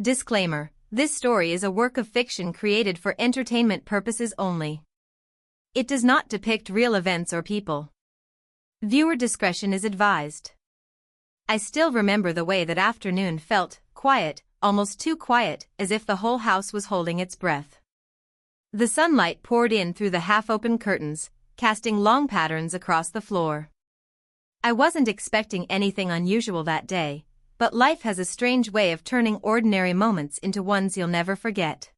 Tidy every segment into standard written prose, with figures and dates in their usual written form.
Disclaimer: this story is a work of fiction created for entertainment purposes only. It does not depict real events or people. Viewer discretion is advised. I still remember the way that afternoon felt, quiet, almost too quiet, as if the whole house was holding its breath. The sunlight poured in through the half-open curtains, casting long patterns across the floor. I wasn't expecting anything unusual that day, but life has a strange way of turning ordinary moments into ones you'll never forget.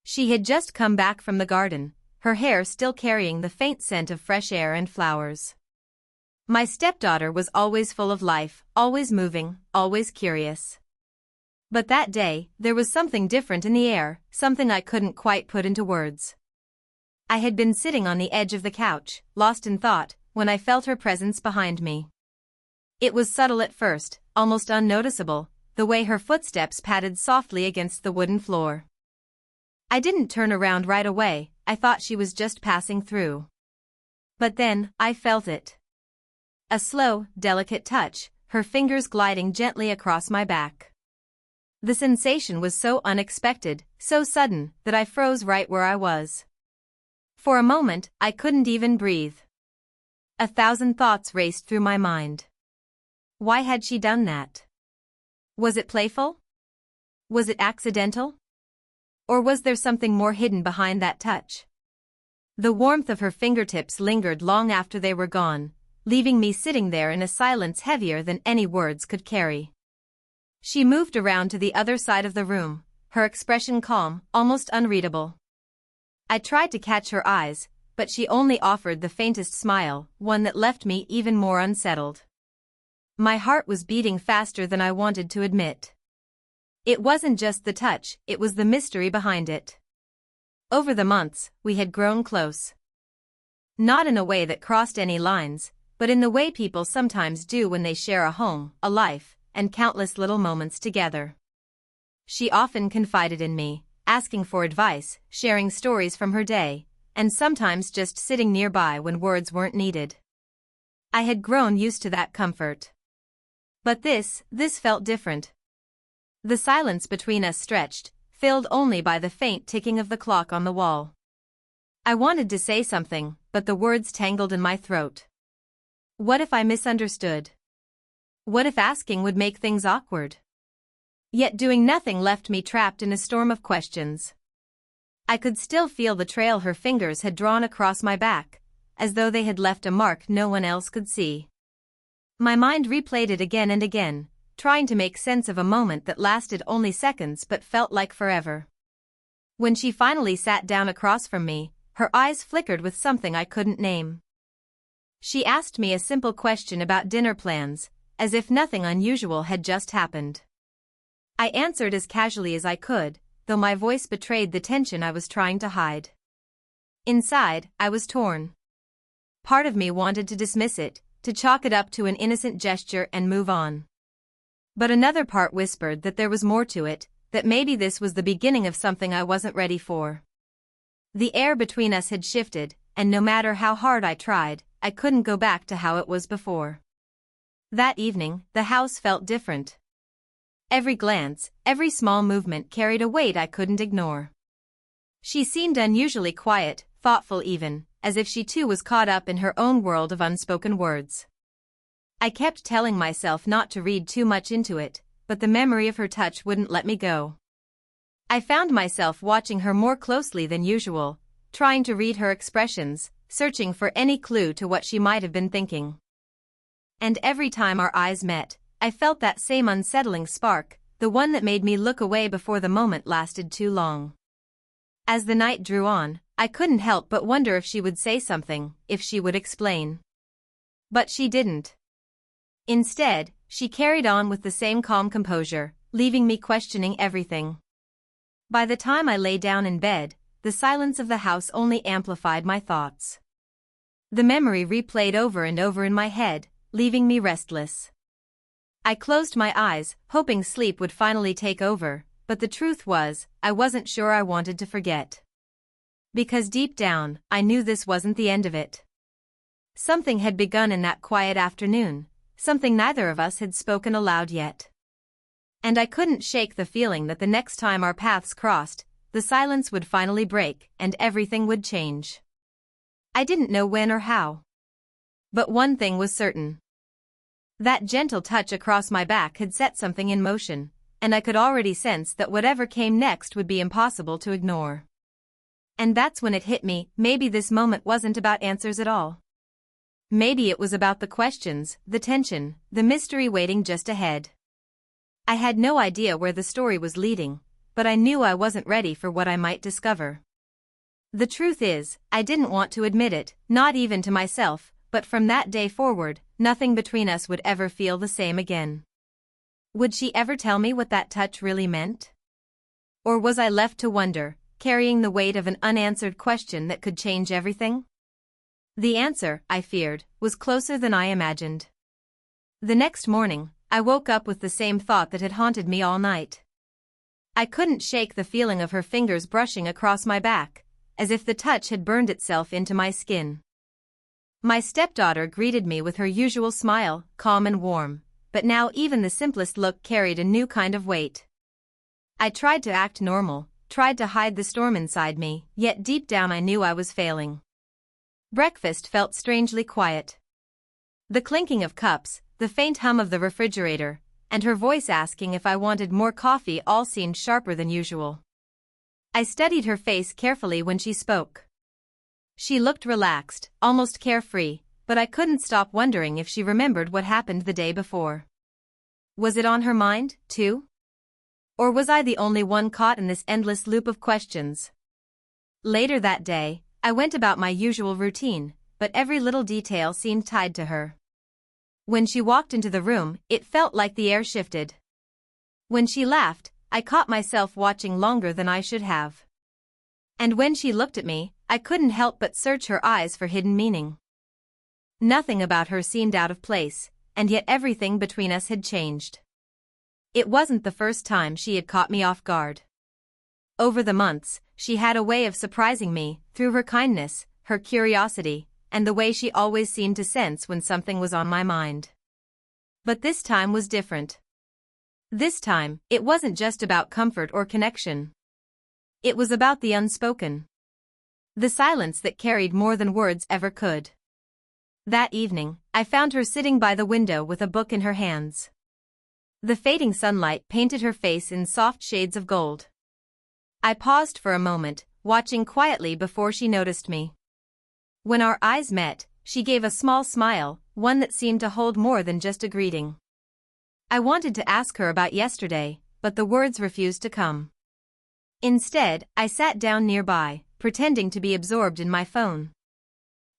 She had just come back from the garden, her hair still carrying the faint scent of fresh air and flowers. My stepdaughter was always full of life, always moving, always curious. But that day, there was something different in the air, something I couldn't quite put into words. I had been sitting on the edge of the couch, lost in thought, when I felt her presence behind me. It was subtle at first, almost unnoticeable, the way her footsteps padded softly against the wooden floor. I didn't turn around right away, I thought she was just passing through. But then, I felt it. A slow, delicate touch, her fingers gliding gently across my back. The sensation was so unexpected, so sudden, that I froze right where I was. For a moment, I couldn't even breathe. 1,000 thoughts raced through my mind. Why had she done that? Was it playful? Was it accidental? Or was there something more hidden behind that touch? The warmth of her fingertips lingered long after they were gone, leaving me sitting there in a silence heavier than any words could carry. She moved around to the other side of the room, her expression calm, almost unreadable. I tried to catch her eyes, but she only offered the faintest smile, one that left me even more unsettled. My heart was beating faster than I wanted to admit. It wasn't just the touch, it was the mystery behind it. Over the months, we had grown close. Not in a way that crossed any lines, but in the way people sometimes do when they share a home, a life, and countless little moments together. She often confided in me, asking for advice, sharing stories from her day, and sometimes just sitting nearby when words weren't needed. I had grown used to that comfort. But this felt different. The silence between us stretched, filled only by the faint ticking of the clock on the wall. I wanted to say something, but the words tangled in my throat. What if I misunderstood? What if asking would make things awkward? Yet doing nothing left me trapped in a storm of questions. I could still feel the trail her fingers had drawn across my back, as though they had left a mark no one else could see. My mind replayed it again and again, trying to make sense of a moment that lasted only seconds but felt like forever. When she finally sat down across from me, her eyes flickered with something I couldn't name. She asked me a simple question about dinner plans, as if nothing unusual had just happened. I answered as casually as I could, though my voice betrayed the tension I was trying to hide. Inside, I was torn. Part of me wanted to dismiss it, to chalk it up to an innocent gesture and move on. But another part whispered that there was more to it, that maybe this was the beginning of something I wasn't ready for. The air between us had shifted, and no matter how hard I tried, I couldn't go back to how it was before. That evening, the house felt different. Every glance, every small movement carried a weight I couldn't ignore. She seemed unusually quiet, thoughtful even, as if she too was caught up in her own world of unspoken words. I kept telling myself not to read too much into it, but the memory of her touch wouldn't let me go. I found myself watching her more closely than usual, trying to read her expressions, searching for any clue to what she might have been thinking. And every time our eyes met, I felt that same unsettling spark, the one that made me look away before the moment lasted too long. As the night drew on, I couldn't help but wonder if she would say something, if she would explain. But she didn't. Instead, she carried on with the same calm composure, leaving me questioning everything. By the time I lay down in bed, the silence of the house only amplified my thoughts. The memory replayed over and over in my head, leaving me restless. I closed my eyes, hoping sleep would finally take over, but the truth was, I wasn't sure I wanted to forget. Because deep down, I knew this wasn't the end of it. Something had begun in that quiet afternoon, something neither of us had spoken aloud yet. And I couldn't shake the feeling that the next time our paths crossed, the silence would finally break and everything would change. I didn't know when or how. But one thing was certain. That gentle touch across my back had set something in motion, and I could already sense that whatever came next would be impossible to ignore. And that's when it hit me, maybe this moment wasn't about answers at all. Maybe it was about the questions, the tension, the mystery waiting just ahead. I had no idea where the story was leading, but I knew I wasn't ready for what I might discover. The truth is, I didn't want to admit it, not even to myself, but from that day forward, nothing between us would ever feel the same again. Would she ever tell me what that touch really meant? Or was I left to wonder, carrying the weight of an unanswered question that could change everything? The answer, I feared, was closer than I imagined. The next morning, I woke up with the same thought that had haunted me all night. I couldn't shake the feeling of her fingers brushing across my back, as if the touch had burned itself into my skin. My stepdaughter greeted me with her usual smile, calm and warm, but now even the simplest look carried a new kind of weight. I tried to act normal, tried to hide the storm inside me, yet deep down I knew I was failing. Breakfast felt strangely quiet. The clinking of cups, the faint hum of the refrigerator, and her voice asking if I wanted more coffee all seemed sharper than usual. I studied her face carefully when she spoke. She looked relaxed, almost carefree, but I couldn't stop wondering if she remembered what happened the day before. Was it on her mind, too? Or was I the only one caught in this endless loop of questions? Later that day, I went about my usual routine, but every little detail seemed tied to her. When she walked into the room, it felt like the air shifted. When she laughed, I caught myself watching longer than I should have. And when she looked at me, I couldn't help but search her eyes for hidden meaning. Nothing about her seemed out of place, and yet everything between us had changed. It wasn't the first time she had caught me off guard. Over the months, she had a way of surprising me, through her kindness, her curiosity, and the way she always seemed to sense when something was on my mind. But this time was different. This time, it wasn't just about comfort or connection. It was about the unspoken. The silence that carried more than words ever could. That evening, I found her sitting by the window with a book in her hands. The fading sunlight painted her face in soft shades of gold. I paused for a moment, watching quietly before she noticed me. When our eyes met, she gave a small smile, one that seemed to hold more than just a greeting. I wanted to ask her about yesterday, but the words refused to come. Instead, I sat down nearby, pretending to be absorbed in my phone.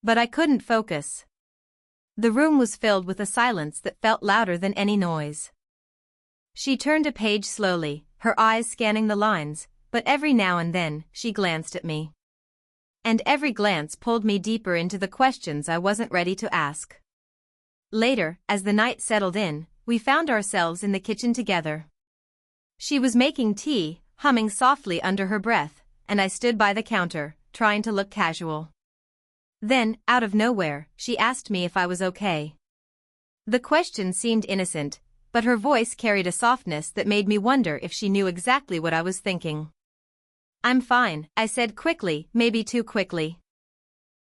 But I couldn't focus. The room was filled with a silence that felt louder than any noise. She turned a page slowly, her eyes scanning the lines, but every now and then, she glanced at me. And every glance pulled me deeper into the questions I wasn't ready to ask. Later, as the night settled in, we found ourselves in the kitchen together. She was making tea, humming softly under her breath, and I stood by the counter, trying to look casual. Then, out of nowhere, she asked me if I was okay. The question seemed innocent, but her voice carried a softness that made me wonder if she knew exactly what I was thinking. "I'm fine," I said quickly, maybe too quickly.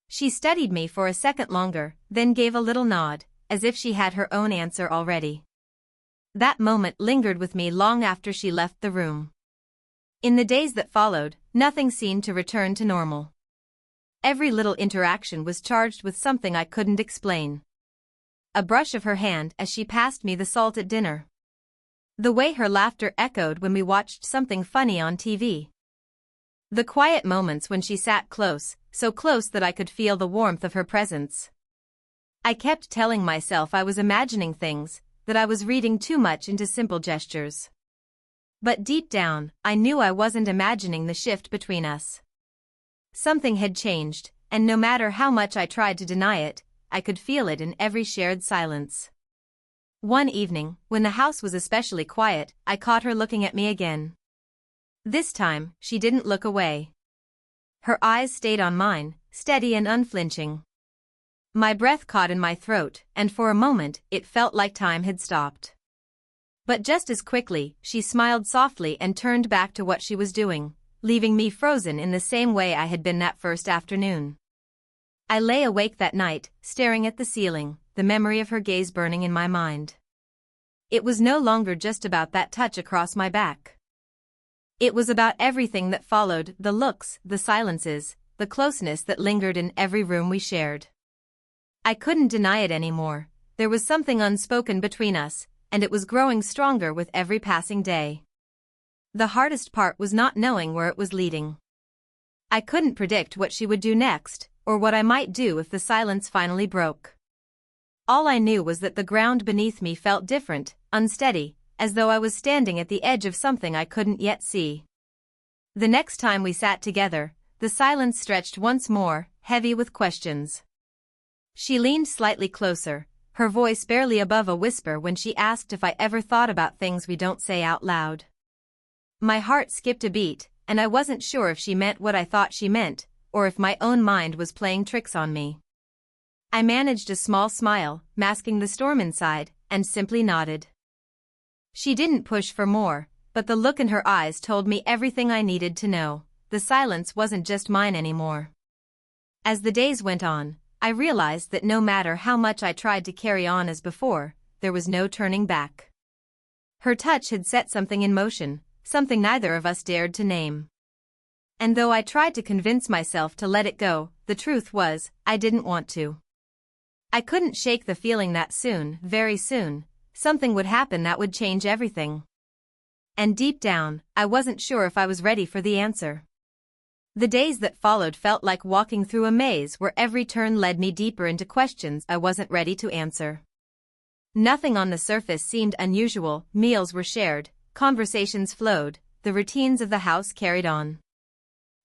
She studied me for a second longer, then gave a little nod, as if she had her own answer already. That moment lingered with me long after she left the room. In the days that followed, nothing seemed to return to normal. Every little interaction was charged with something I couldn't explain. A brush of her hand as she passed me the salt at dinner. The way her laughter echoed when we watched something funny on TV. The quiet moments when she sat close, so close that I could feel the warmth of her presence. I kept telling myself I was imagining things, that I was reading too much into simple gestures. But deep down, I knew I wasn't imagining the shift between us. Something had changed, and no matter how much I tried to deny it, I could feel it in every shared silence. One evening, when the house was especially quiet, I caught her looking at me again. This time, she didn't look away. Her eyes stayed on mine, steady and unflinching. My breath caught in my throat, and for a moment, it felt like time had stopped. But just as quickly, she smiled softly and turned back to what she was doing, leaving me frozen in the same way I had been that first afternoon. I lay awake that night, staring at the ceiling, the memory of her gaze burning in my mind. It was no longer just about that touch across my back. It was about everything that followed, the looks, the silences, the closeness that lingered in every room we shared. I couldn't deny it anymore. There was something unspoken between us, and it was growing stronger with every passing day. The hardest part was not knowing where it was leading. I couldn't predict what she would do next, or what I might do if the silence finally broke. All I knew was that the ground beneath me felt different, unsteady, as though I was standing at the edge of something I couldn't yet see. The next time we sat together, the silence stretched once more, heavy with questions. She leaned slightly closer, her voice barely above a whisper when she asked if I ever thought about things we don't say out loud. My heart skipped a beat, and I wasn't sure if she meant what I thought she meant, or if my own mind was playing tricks on me. I managed a small smile, masking the storm inside, and simply nodded. She didn't push for more, but the look in her eyes told me everything I needed to know. The silence wasn't just mine anymore. As the days went on, I realized that no matter how much I tried to carry on as before, there was no turning back. Her touch had set something in motion, something neither of us dared to name. And though I tried to convince myself to let it go, the truth was, I didn't want to. I couldn't shake the feeling that soon, very soon, something would happen that would change everything. And deep down, I wasn't sure if I was ready for the answer. The days that followed felt like walking through a maze where every turn led me deeper into questions I wasn't ready to answer. Nothing on the surface seemed unusual, meals were shared, conversations flowed, the routines of the house carried on.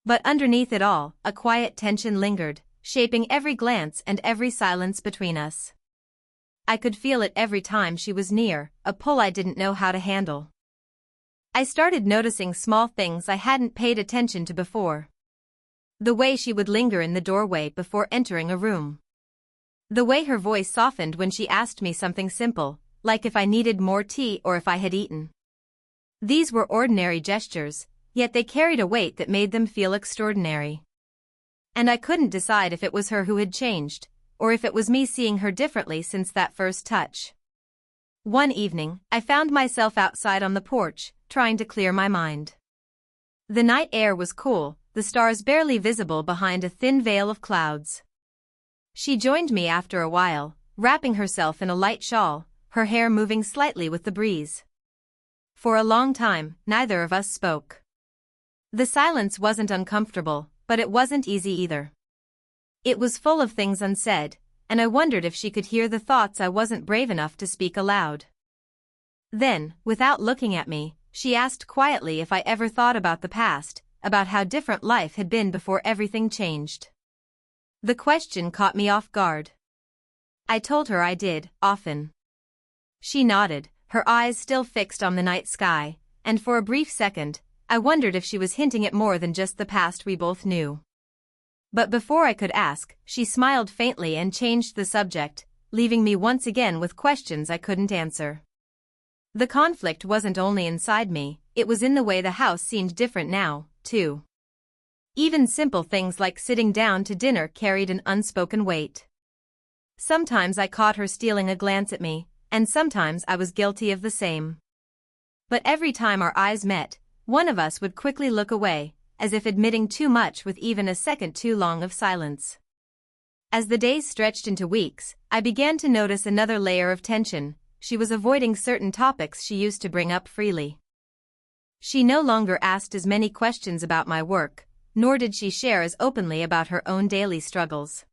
But underneath it all, a quiet tension lingered, shaping every glance and every silence between us. I could feel it every time she was near, a pull I didn't know how to handle. I started noticing small things I hadn't paid attention to before. The way she would linger in the doorway before entering a room. The way her voice softened when she asked me something simple, like if I needed more tea or if I had eaten. These were ordinary gestures, yet they carried a weight that made them feel extraordinary. And I couldn't decide if it was her who had changed, or if it was me seeing her differently since that first touch. One evening, I found myself outside on the porch, trying to clear my mind. The night air was cool, the stars barely visible behind a thin veil of clouds. She joined me after a while, wrapping herself in a light shawl, her hair moving slightly with the breeze. For a long time, neither of us spoke. The silence wasn't uncomfortable, but it wasn't easy either. It was full of things unsaid, and I wondered if she could hear the thoughts I wasn't brave enough to speak aloud. Then, without looking at me, she asked quietly if I ever thought about the past, about how different life had been before everything changed. The question caught me off guard. I told her I did, often. She nodded, her eyes still fixed on the night sky, and for a brief second, I wondered if she was hinting at more than just the past we both knew. But before I could ask, she smiled faintly and changed the subject, leaving me once again with questions I couldn't answer. The conflict wasn't only inside me, it was in the way the house seemed different now, too. Even simple things like sitting down to dinner carried an unspoken weight. Sometimes I caught her stealing a glance at me, and sometimes I was guilty of the same. But every time our eyes met, one of us would quickly look away, as if admitting too much with even a second too long of silence. As the days stretched into weeks, I began to notice another layer of tension. She was avoiding certain topics she used to bring up freely. She no longer asked as many questions about my work, nor did she share as openly about her own daily struggles.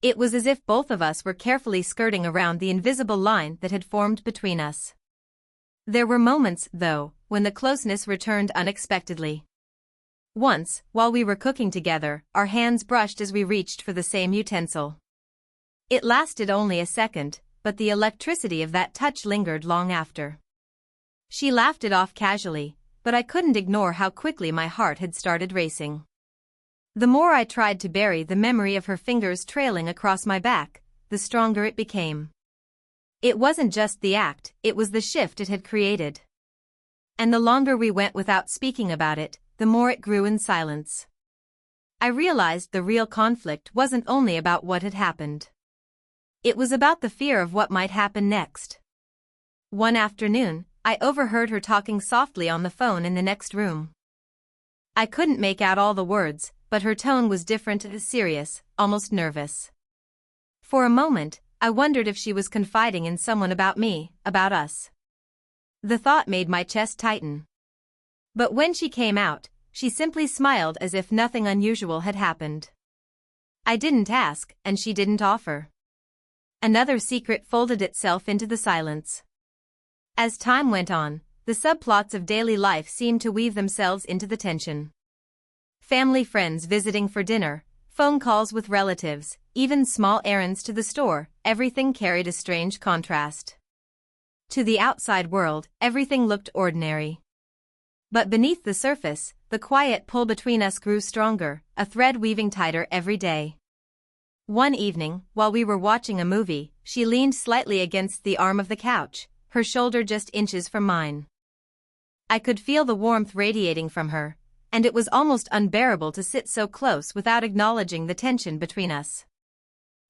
It was as if both of us were carefully skirting around the invisible line that had formed between us. There were moments, though, when the closeness returned unexpectedly. Once, while we were cooking together, our hands brushed as we reached for the same utensil. It lasted only a second, but the electricity of that touch lingered long after. She laughed it off casually, but I couldn't ignore how quickly my heart had started racing. The more I tried to bury the memory of her fingers trailing across my back, the stronger it became. It wasn't just the act, it was the shift it had created. And the longer we went without speaking about it, the more it grew in silence. I realized the real conflict wasn't only about what had happened. It was about the fear of what might happen next. One afternoon, I overheard her talking softly on the phone in the next room. I couldn't make out all the words, but her tone was different, serious, almost nervous. For a moment, I wondered if she was confiding in someone about me, about us. The thought made my chest tighten. But when she came out, she simply smiled as if nothing unusual had happened. I didn't ask, and she didn't offer. Another secret folded itself into the silence. As time went on, the subplots of daily life seemed to weave themselves into the tension. Family friends visiting for dinner, phone calls with relatives, even small errands to the store, everything carried a strange contrast. To the outside world, everything looked ordinary. But beneath the surface, the quiet pull between us grew stronger, a thread weaving tighter every day. One evening, while we were watching a movie, she leaned slightly against the arm of the couch, her shoulder just inches from mine. I could feel the warmth radiating from her, and it was almost unbearable to sit so close without acknowledging the tension between us.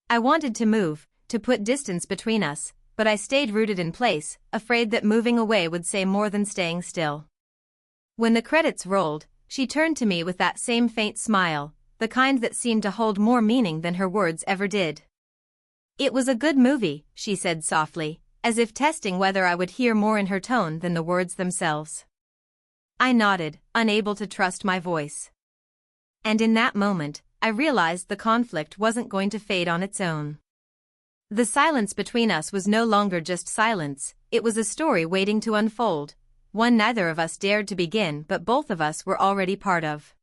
I wanted to move, to put distance between us, but I stayed rooted in place, afraid that moving away would say more than staying still. When the credits rolled, she turned to me with that same faint smile, the kind that seemed to hold more meaning than her words ever did. "It was a good movie," she said softly, as if testing whether I would hear more in her tone than the words themselves. I nodded, unable to trust my voice. And in that moment, I realized the conflict wasn't going to fade on its own. The silence between us was no longer just silence, it was a story waiting to unfold, one neither of us dared to begin but both of us were already part of.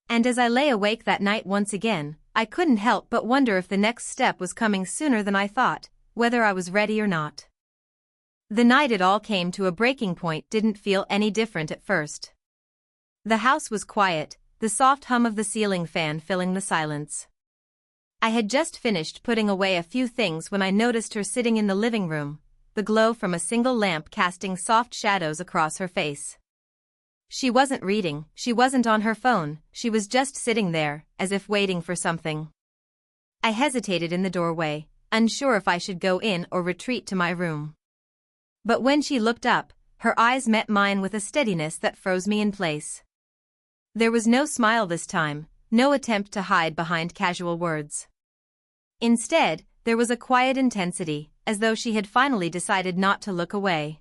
And as I lay awake that night once again, I couldn't help but wonder if the next step was coming sooner than I thought, whether I was ready or not. The night it all came to a breaking point didn't feel any different at first. The house was quiet, the soft hum of the ceiling fan filling the silence. I had just finished putting away a few things when I noticed her sitting in the living room, the glow from a single lamp casting soft shadows across her face. She wasn't reading, she wasn't on her phone, she was just sitting there, as if waiting for something. I hesitated in the doorway, unsure if I should go in or retreat to my room. But when she looked up, her eyes met mine with a steadiness that froze me in place. There was no smile this time, no attempt to hide behind casual words. Instead, there was a quiet intensity, as though she had finally decided not to look away.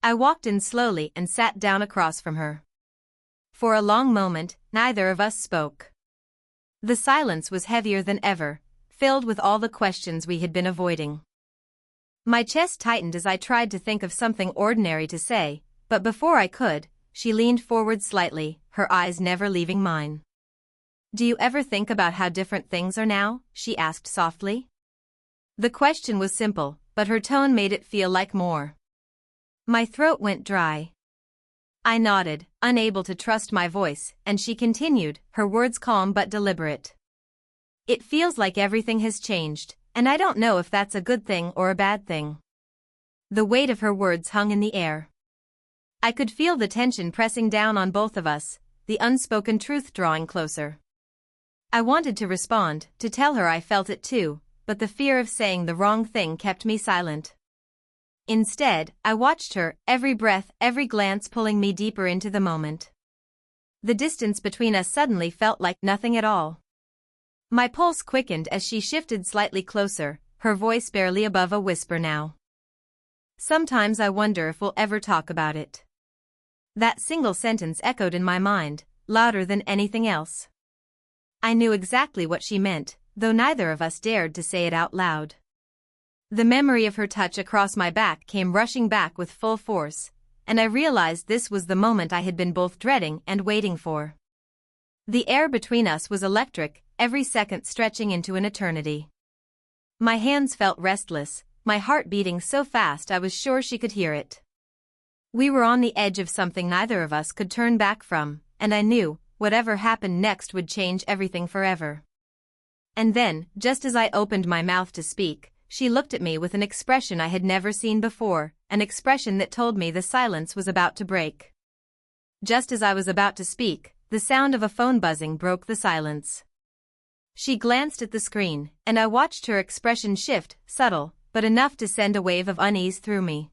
I walked in slowly and sat down across from her. For a long moment, neither of us spoke. The silence was heavier than ever, filled with all the questions we had been avoiding. My chest tightened as I tried to think of something ordinary to say, but before I could, she leaned forward slightly, her eyes never leaving mine. "Do you ever think about how different things are now?" she asked softly. The question was simple, but her tone made it feel like more. My throat went dry. I nodded, unable to trust my voice, and she continued, her words calm but deliberate. "It feels like everything has changed, and I don't know if that's a good thing or a bad thing." The weight of her words hung in the air. I could feel the tension pressing down on both of us, the unspoken truth drawing closer. I wanted to respond, to tell her I felt it too, but the fear of saying the wrong thing kept me silent. Instead, I watched her, every breath, every glance pulling me deeper into the moment. The distance between us suddenly felt like nothing at all. My pulse quickened as she shifted slightly closer, her voice barely above a whisper now. "Sometimes I wonder if we'll ever talk about it." That single sentence echoed in my mind, louder than anything else. I knew exactly what she meant, though neither of us dared to say it out loud. The memory of her touch across my back came rushing back with full force, and I realized this was the moment I had been both dreading and waiting for. The air between us was electric, every second stretching into an eternity. My hands felt restless, my heart beating so fast I was sure she could hear it. We were on the edge of something neither of us could turn back from, and I knew, whatever happened next would change everything forever. And then, just as I opened my mouth to speak, she looked at me with an expression I had never seen before, an expression that told me the silence was about to break. Just as I was about to speak, the sound of a phone buzzing broke the silence. She glanced at the screen, and I watched her expression shift, subtle, but enough to send a wave of unease through me.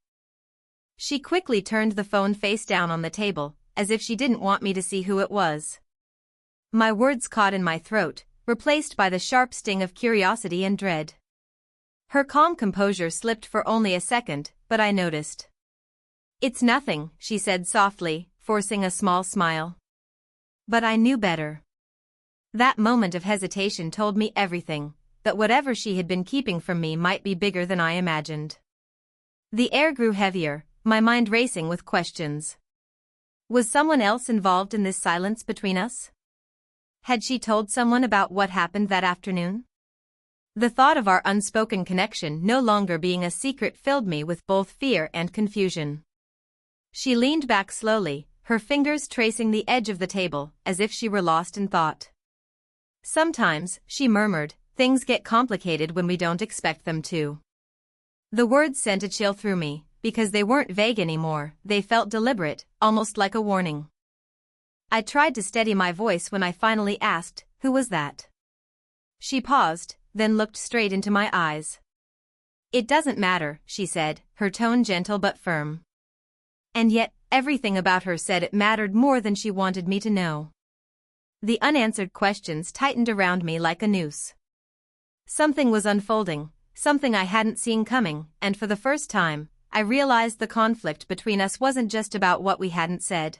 She quickly turned the phone face down on the table, as if she didn't want me to see who it was. My words caught in my throat, replaced by the sharp sting of curiosity and dread. Her calm composure slipped for only a second, but I noticed. "It's nothing," she said softly, forcing a small smile. But I knew better. That moment of hesitation told me everything, that whatever she had been keeping from me might be bigger than I imagined. The air grew heavier, my mind racing with questions. Was someone else involved in this silence between us? Had she told someone about what happened that afternoon? The thought of our unspoken connection no longer being a secret filled me with both fear and confusion. She leaned back slowly, her fingers tracing the edge of the table, as if she were lost in thought. "Sometimes," she murmured, "things get complicated when we don't expect them to." The words sent a chill through me, because they weren't vague anymore, they felt deliberate, almost like a warning. I tried to steady my voice when I finally asked, "Who was that?" She paused, then looked straight into my eyes. "It doesn't matter," she said, her tone gentle but firm. And yet, everything about her said it mattered more than she wanted me to know. The unanswered questions tightened around me like a noose. Something was unfolding, something I hadn't seen coming, and for the first time, I realized the conflict between us wasn't just about what we hadn't said.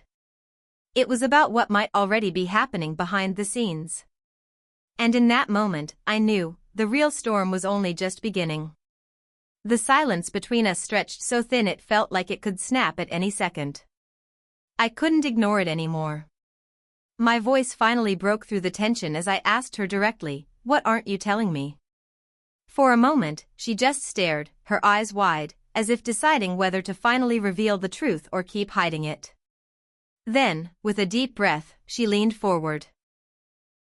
It was about what might already be happening behind the scenes. And in that moment, I knew, the real storm was only just beginning. The silence between us stretched so thin it felt like it could snap at any second. I couldn't ignore it anymore. My voice finally broke through the tension as I asked her directly, "What aren't you telling me?" For a moment, she just stared, her eyes wide, as if deciding whether to finally reveal the truth or keep hiding it. Then, with a deep breath, she leaned forward.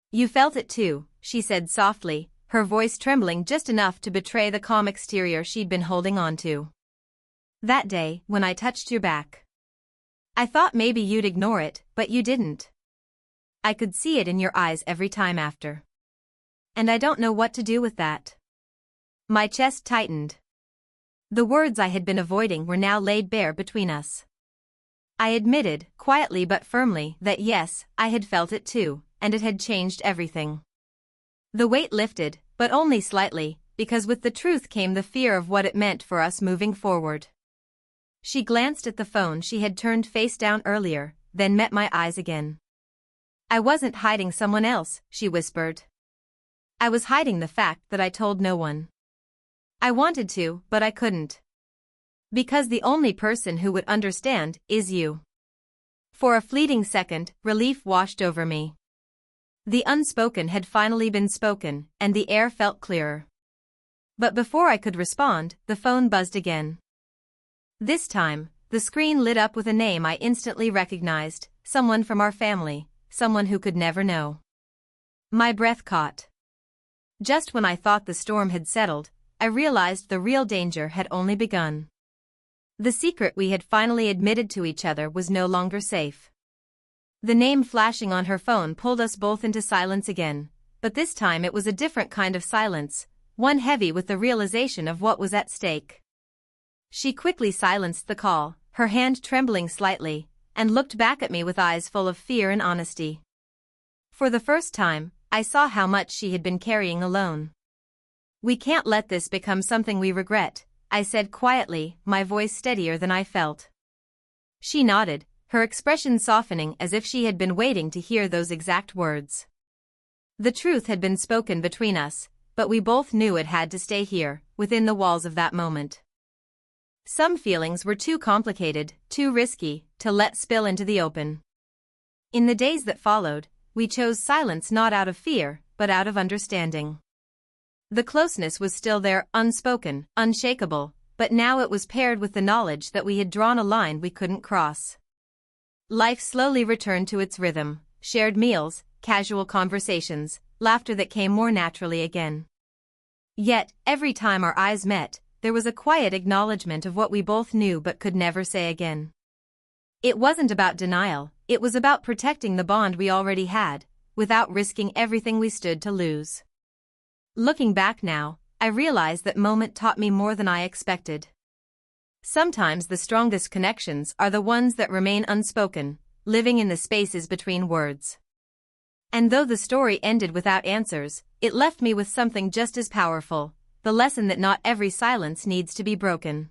"You felt it too," she said softly, her voice trembling just enough to betray the calm exterior she'd been holding on to. "That day, when I touched your back. I thought maybe you'd ignore it, but you didn't. I could see it in your eyes every time after. And I don't know what to do with that." My chest tightened. The words I had been avoiding were now laid bare between us. I admitted, quietly but firmly, that yes, I had felt it too, and it had changed everything. The weight lifted, but only slightly, because with the truth came the fear of what it meant for us moving forward. She glanced at the phone she had turned face down earlier, then met my eyes again. "I wasn't hiding someone else," she whispered. "I was hiding the fact that I told no one. I wanted to, but I couldn't. Because the only person who would understand is you." For a fleeting second, relief washed over me. The unspoken had finally been spoken, and the air felt clearer. But before I could respond, the phone buzzed again. This time, the screen lit up with a name I instantly recognized, someone from our family, someone who could never know. My breath caught. Just when I thought the storm had settled, I realized the real danger had only begun. The secret we had finally admitted to each other was no longer safe. The name flashing on her phone pulled us both into silence again, but this time it was a different kind of silence, one heavy with the realization of what was at stake. She quickly silenced the call, her hand trembling slightly, and looked back at me with eyes full of fear and honesty. For the first time, I saw how much she had been carrying alone. "We can't let this become something we regret," I said quietly, my voice steadier than I felt. She nodded, her expression softening as if she had been waiting to hear those exact words. The truth had been spoken between us, but we both knew it had to stay here, within the walls of that moment. Some feelings were too complicated, too risky, to let spill into the open. In the days that followed, we chose silence not out of fear, but out of understanding. The closeness was still there, unspoken, unshakable, but now it was paired with the knowledge that we had drawn a line we couldn't cross. Life slowly returned to its rhythm, shared meals, casual conversations, laughter that came more naturally again. Yet, every time our eyes met, there was a quiet acknowledgement of what we both knew but could never say again. It wasn't about denial, it was about protecting the bond we already had, without risking everything we stood to lose. Looking back now, I realize that moment taught me more than I expected. Sometimes the strongest connections are the ones that remain unspoken, living in the spaces between words. And though the story ended without answers, it left me with something just as powerful, the lesson that not every silence needs to be broken.